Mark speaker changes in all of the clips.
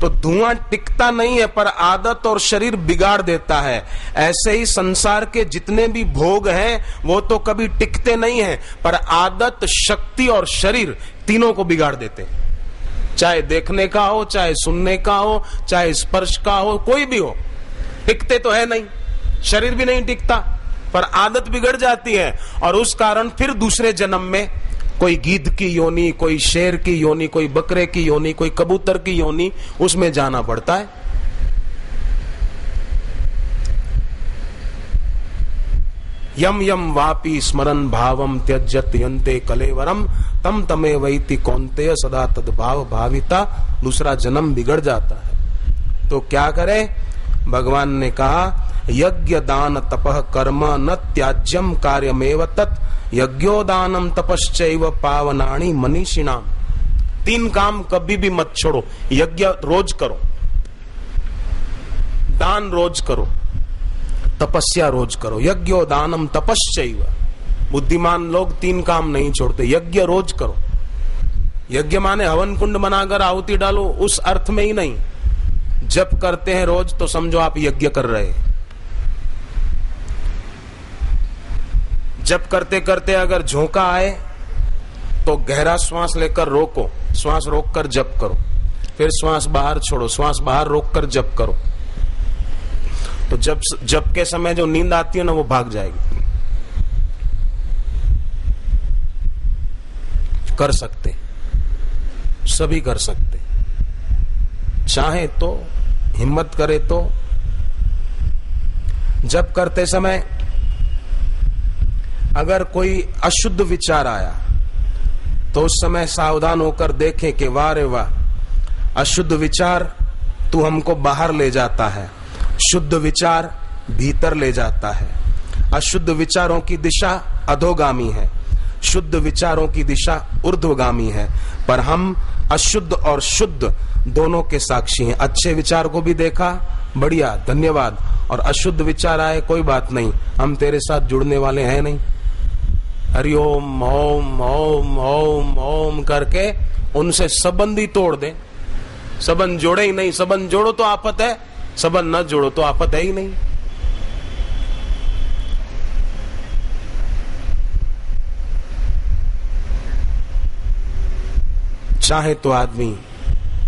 Speaker 1: तो धुआं टिकता नहीं है, पर आदत और शरीर बिगाड़ देता है। ऐसे ही संसार के जितने भी भोग हैं वो तो कभी टिकते नहीं हैं, पर आदत, शक्ति और शरीर तीनों को बिगाड़ देते हैं। चाहे देखने का हो, चाहे सुनने का हो, चाहे स्पर्श का हो, कोई भी हो, टिकते तो है नहीं। शरीर भी नहीं टिकता, पर आदत बिगड़ जाती है, और उस कारण फिर दूसरे जन्म में कोई गीध की योनि, कोई शेर की योनि, कोई बकरे की योनि, कोई कबूतर की योनि, उसमें जाना पड़ता है। यम यम वापी स्मरण भावम त्यजत यन्ते कलेवरम तम तमे वैति कौन्तेय सदा तद्भाव भाविता। दूसरा जन्म बिगड़ जाता है तो क्या करे? भगवान ने कहा यज्ञ दान तपः कर्म न त्याज्यम कार्यमेव तत् यज्ञो दानम तपश्चैव पावनानि मनीषिणाम। 3 काम कभी भी मत छोड़ो। यज्ञ रोज करो, दान रोज करो, तपस्या रोज करो। यज्ञो दानम तपश्चैव। बुद्धिमान लोग 3 काम नहीं छोड़ते। यज्ञ रोज करो। यज्ञ माने हवन कुंड बनाकर आहुति डालो, उस अर्थ में ही नहीं। जप करते हैं रोज तो समझो आप यज्ञ कर रहे हैं। जप करते करते अगर झोंका आए तो गहरा श्वास लेकर रोको, श्वास रोककर जप करो, फिर श्वास बाहर छोड़ो, श्वास बाहर रोककर जप करो। तो जप के समय जो नींद आती है ना, वो भाग जाएगी। कर सकते, सभी कर सकते, चाहे तो, हिम्मत करे तो। जप करते समय अगर कोई अशुद्ध विचार आया तो उस समय सावधान होकर देखें कि वाह रे वाह, अशुद्ध विचार तू हमको बाहर ले जाता है, शुद्ध विचार भीतर ले जाता है। अशुद्ध विचारों की दिशा अधोगामी है, शुद्ध विचारों की दिशा ऊर्ध्वगामी है, पर हम अशुद्ध और शुद्ध दोनों के साक्षी हैं। अच्छे विचार को भी देखा, बढ़िया, धन्यवाद, और अशुद्ध विचार आए, कोई बात नहीं, हम तेरे साथ जुड़ने वाले हैं नहीं। हरिओम ओम ओम ओम ओम करके उनसे संबंध ही तोड़ दे। संबंध जोड़े ही नहीं। संबंध जोड़ो तो आफत है, संबंध न जोड़ो तो आफत है ही नहीं। चाहे तो आदमी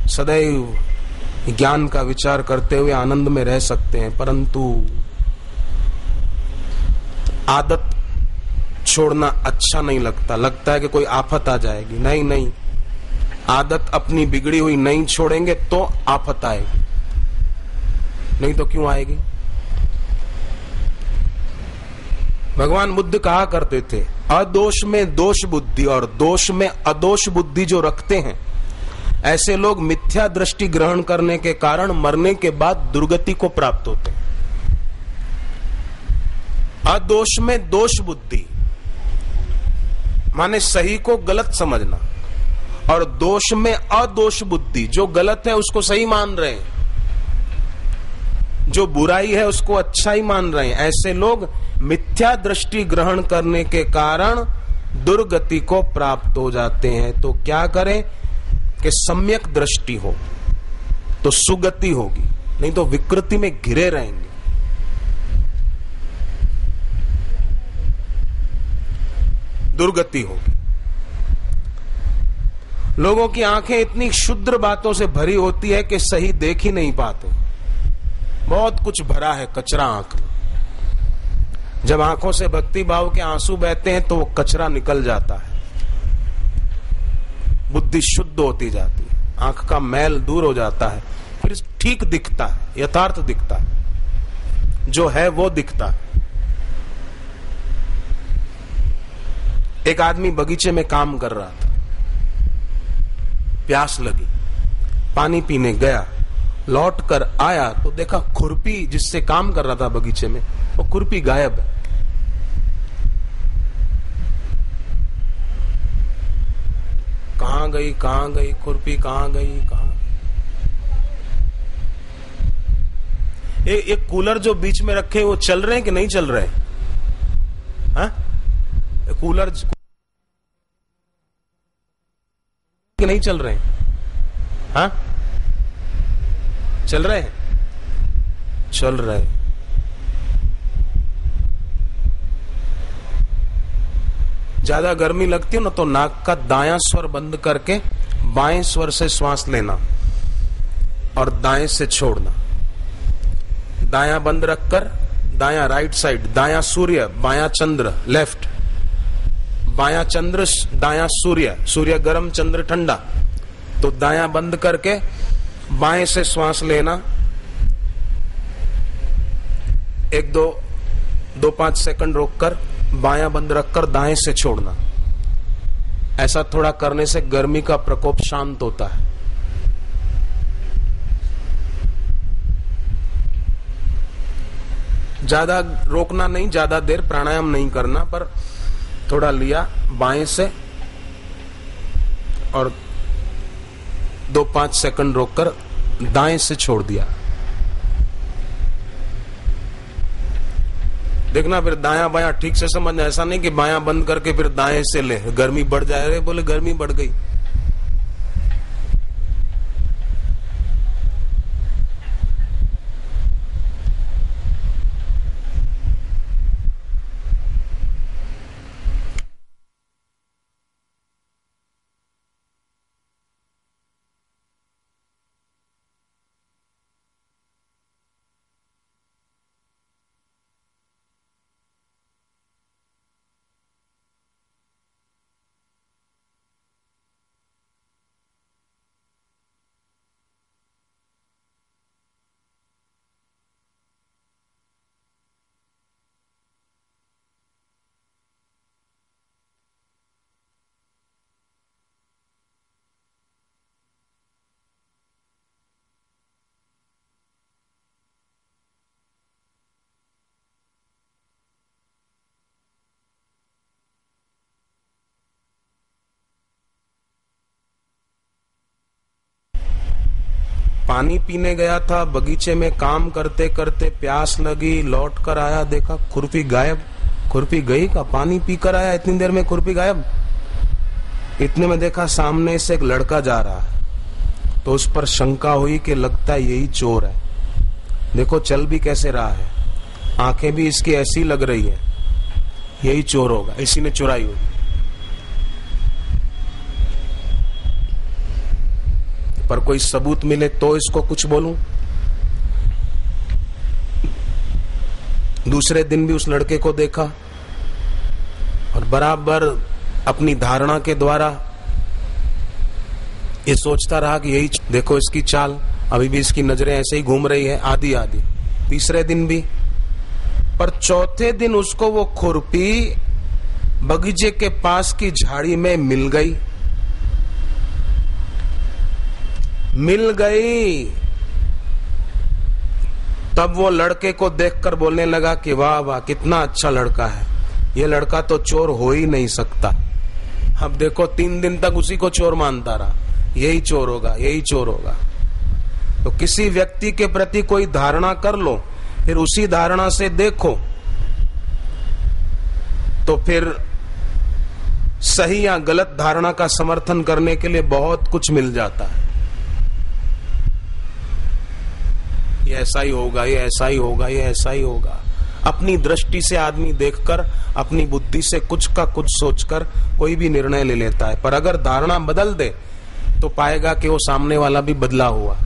Speaker 1: सदैव ज्ञान का विचार करते हुए आनंद में रह सकते हैं, परंतु आदत छोड़ना अच्छा नहीं लगता। लगता है कि कोई आफत आ जाएगी। नहीं नहीं, आदत अपनी बिगड़ी हुई नहीं छोड़ेंगे तो आफत आएगी, नहीं तो क्यों आएगी? भगवान बुद्ध कहा करते थे, अदोष में दोष बुद्धि और दोष में अदोष बुद्धि जो रखते हैं, ऐसे लोग मिथ्या दृष्टि ग्रहण करने के कारण मरने के बाद दुर्गति को प्राप्त होते हैं। अदोष में दोष बुद्धि माने सही को गलत समझना, और दोष में अदोष बुद्धि, जो गलत है उसको सही मान रहे हैं, जो बुराई है उसको अच्छा ही मान रहे हैं। ऐसे लोग मिथ्या दृष्टि ग्रहण करने के कारण दुर्गति को प्राप्त हो जाते हैं। तो क्या करें कि सम्यक दृष्टि हो तो सुगति होगी, नहीं तो विकृति में घिरे रहेंगे। दुर्गति होगी। लोगों की आंखें इतनी क्षुद्र बातों से भरी होती है कि सही देख ही नहीं पाते। बहुत कुछ भरा है कचरा आंख में। जब आंखों से भक्ति भाव के आंसू बहते हैं तो वो कचरा निकल जाता है, बुद्धि शुद्ध होती जाती है, आंख का मैल दूर हो जाता है, फिर ठीक दिखता है, यथार्थ दिखता है, जो है वो दिखता है। एक आदमी बगीचे में काम कर रहा था, प्यास लगी, पानी पीने गया, लौट कर आया तो देखा खुरपी जिससे काम कर रहा था बगीचे में, वो खुरपी गायब है। कहां गई खुरपी, कहां गई? ये कूलर जो बीच में रखे वो चल रहे हैं कि नहीं चल रहे? हाँ, कूलर कि नहीं चल रहे? हाँ, चल रहे हैं? चल रहे। ज्यादा गर्मी लगती है ना तो नाक का दायां स्वर बंद करके बाएं स्वर से श्वास लेना और दाएं से छोड़ना। दायां बंद रखकर, दायां राइट साइड, दायां सूर्य बायां चंद्र लेफ्ट, बायां चंद्र दायां सूर्य, सूर्य गर्म चंद्र ठंडा, तो दायां बंद करके बाएं से श्वास लेना। 1-2-5 सेकंड रोककर बायां बंद रखकर दाएं से छोड़ना। ऐसा थोड़ा करने से गर्मी का प्रकोप शांत होता है। ज्यादा रोकना नहीं, ज्यादा देर प्राणायाम नहीं करना, पर थोड़ा लिया बाएं से और 2-5 सेकंड रोककर दाएं से छोड़ दिया। देखना फिर दायां बायां ठीक से समझना, ऐसा नहीं कि बायां बंद करके फिर दाएं से ले, गर्मी बढ़ जाए। रे बोले गर्मी बढ़ गई। पानी पीने गया था, बगीचे में काम करते करते प्यास लगी, लौट कर आया, देखा खुरपी गायब। खुरपी गई का? पानी पीकर आया, इतनी देर में खुरपी गायब। इतने में देखा सामने से एक लड़का जा रहा है, तो उस पर शंका हुई कि लगता है यही चोर है। देखो चल भी कैसे रहा है, आंखें भी इसकी ऐसी लग रही है, यही चोर होगा, इसी ने चुराई होगी। पर कोई सबूत मिले तो इसको कुछ बोलूं। दूसरे दिन भी उस लड़के को देखा और बराबर अपनी धारणा के द्वारा ये सोचता रहा कि यही, देखो इसकी चाल, अभी भी इसकी नजरें ऐसे ही घूम रही है आधी आधी। तीसरे दिन भी, पर चौथे दिन उसको वो खुरपी बगीचे के पास की झाड़ी में मिल गई। तब वो लड़के को देखकर बोलने लगा कि वाह वाह कितना अच्छा लड़का है, ये लड़का तो चोर हो ही नहीं सकता। अब देखो 3 दिन तक उसी को चोर मानता रहा, यही चोर होगा, यही चोर होगा। तो किसी व्यक्ति के प्रति कोई धारणा कर लो, फिर उसी धारणा से देखो, तो फिर सही या गलत धारणा का समर्थन करने के लिए बहुत कुछ मिल जाता है। ये ऐसा ही होगा, ये ऐसा ही होगा, ये ऐसा ही होगा। अपनी दृष्टि से आदमी देखकर, अपनी बुद्धि से कुछ का कुछ सोचकर कोई भी निर्णय ले लेता है, पर अगर धारणा बदल दे तो पाएगा कि वो सामने वाला भी बदला हुआ।